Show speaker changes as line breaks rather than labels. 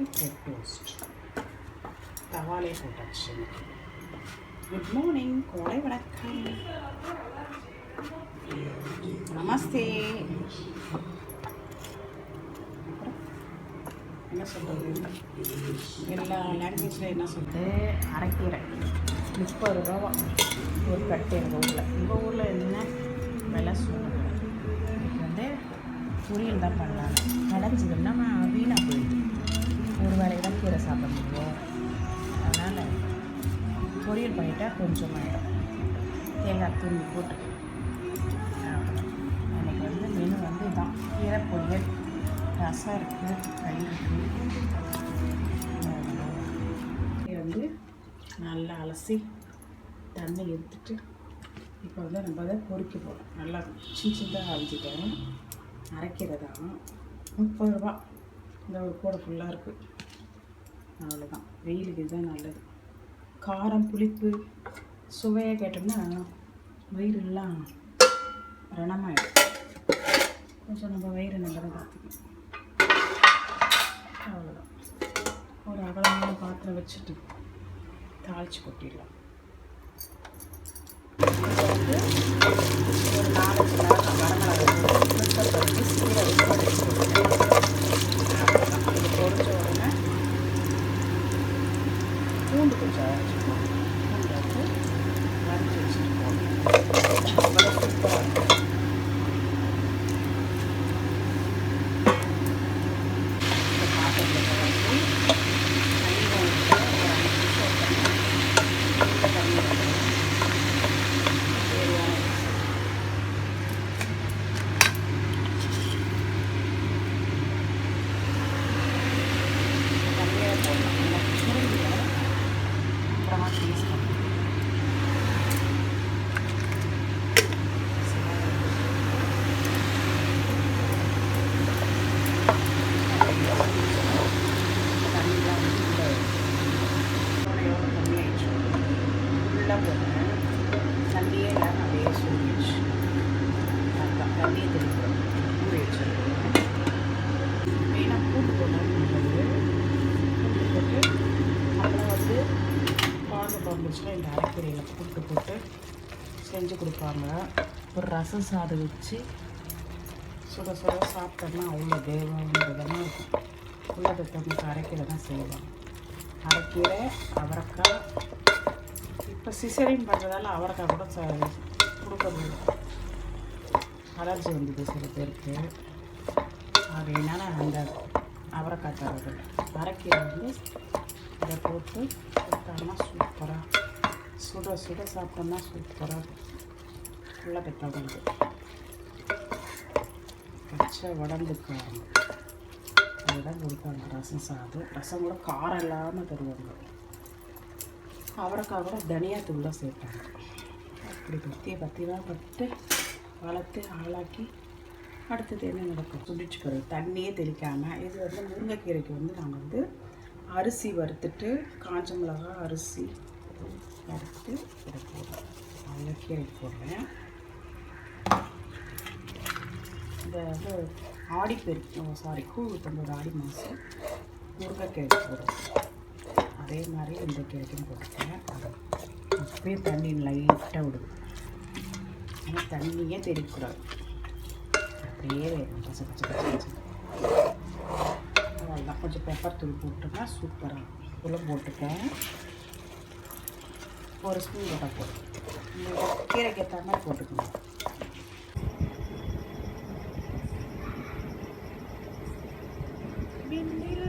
Bread toast Dhawale போட்டாச்சு. Good morning, கோடை வணக்கம், நமஸ்தே. என்ன சொல்கிறது, எல்லா லாங்குவேஜில் என்ன சொல்லிட்டு அரைக்கீரை 30 ரூபா ஒரு கட்டு எங்கள் ஊரில். எங்கள் ஊரில் என்ன விலை சொல்லுங்கள். இதுக்கு வந்து பொரியல் தான் பண்ணலாம். கடைஞ்சிதுன்னா வீணாக போயிடுது. ஒரு வேலைக்கு தான் கீரை சாப்பிட முடியும். அதனால் பொரியல் பண்ணிட்டா கொஞ்சம் ஆகிடும். தேங்காய் துருவி போட்டு எனக்கு வந்து மெனு வந்து இதான். கீரை பொரியல், ரசம் இருக்குது, கறி இருக்குது. இது வந்து நல்லா அலசி தண்ணி எடுத்துட்டு இப்போ வந்து நம்ம அதை பொறிக்க போகிறோம். நல்லா சின்னதாக அரைச்சிட்டேன். அரைக்கிறது தான் 30 ரூபா. இந்த ஒரு கூடை ஃபுல்லாக இருக்குது. அவ்வளோதான். வெயிலுக்கு இதுதான் நல்லது. காரம் புளிப்பு சுவையாக கேட்டோம்னா வயிறுலாம் ரணமாயிடும். கொஞ்சம் நம்ம வயிறு நல்லா தான் பார்த்துக்கணும். அவ்வளோதான். ஒரு அகலமான பாத்திரம் வச்சுட்டு தாளித்து கொட்டிடலாம். வந்து ஒரு 4 வரமிளகாய் பருத்தி சீரகம் படிச்சு போட்டுருக்கேன். இது பொரிச்ச உடனே பூண்டு கொஞ்சம் அரைச்சிப்போம். பூண்டு வந்து வரைஞ்சி வச்சுட்டு போகணும். அவ்வளோ சூப்பராக இருக்கும். இந்த பாத்திரத்தில் வச்சு தண்ணியே இல்லாமல் அப்படியே சூழ்நிச்சு தண்ணியை தெளிக்கிறோம். ஊற வச்சுருக்கோம். மெயினாக பூண்டு போடணும். பூண்டு போட்டு அப்புறம் வந்து குழம்பு குழம்புச்சுன்னா இந்த அரைக்கீரையில் பூண்டு போட்டு செஞ்சு கொடுப்பாங்க. ஒரு ரசம் சாதம் வச்சு சுட சுட சாப்பிட்டோம்னா அவ்வளோ விதமாக இருக்கும். உள்ள பெற்றவங்களுக்கு அரைக்கீரை தான் செய்வாங்க. அரைக்கீரை, அவரைக்காய். இப்போ சிசரின் பண்ணுறதால அவரைக்காய் கூட கொடுக்கறது அலர்ஜி வந்தது சில பேருக்கு. அப்படின்னால அந்த அவரைக்காய் தரது. அரைக்கீரை வந்து இதை போட்டு கொடுத்தோம்னா சூப்பராக சுட சுட சாப்பிட்டோம்னா சூப்பராக உள்ள பெற்றவங்களுக்கு. பச்சை உடம்புக்கு அதுதான் கொடுப்பாங்க. ரசம் சாதம், ரசம் கூட காரம் இல்லாமல் தருவாங்க. அவரைக்காய் கூட தனியாத்தூள் சேர்ப்பாங்க. அப்படி பத்தியெல்லாம் பட்டு வளர்த்து ஆளாக்கி அடுத்தது என்ன நடக்கும் சுண்டிச்சுக்கிறது. தண்ணியே தெளிக்காமல். இது வந்து முருங்கைக்கீரைக்கு வந்து நாங்கள் வந்து அரிசி வறுத்துட்டு காஞ்ச மிளகா அரிசி வறுத்து இதை போடுறோம். முருங்கைக்கீரை போடுறேன். இந்த வந்து ஆடிப்பெருக்கு கூழ் பண்ணுற ஆடி மாதம் முருங்கைக்கீரை போடுறோம். அதே மாதிரி இந்த கீரைக்கும் போட்டுருக்கேன். அப்படியே தண்ணி லைட்டாக விடுது. ஆனால் தண்ணியே தெரியக்கூடாது. அப்படியே வேணும் பச்சை பச்சை பச்சை பச்சை. அதெல்லாம் கொஞ்சம் பெப்பர் தூள் போட்டோம்னா சூப்பராக உள்ள போட்டுருக்கேன். ஒரு ஸ்பூன் போட்டால் போதும். கீரைக்கு ஏற்ற மாதிரி போட்டுக்கணும். வெண்ணிலா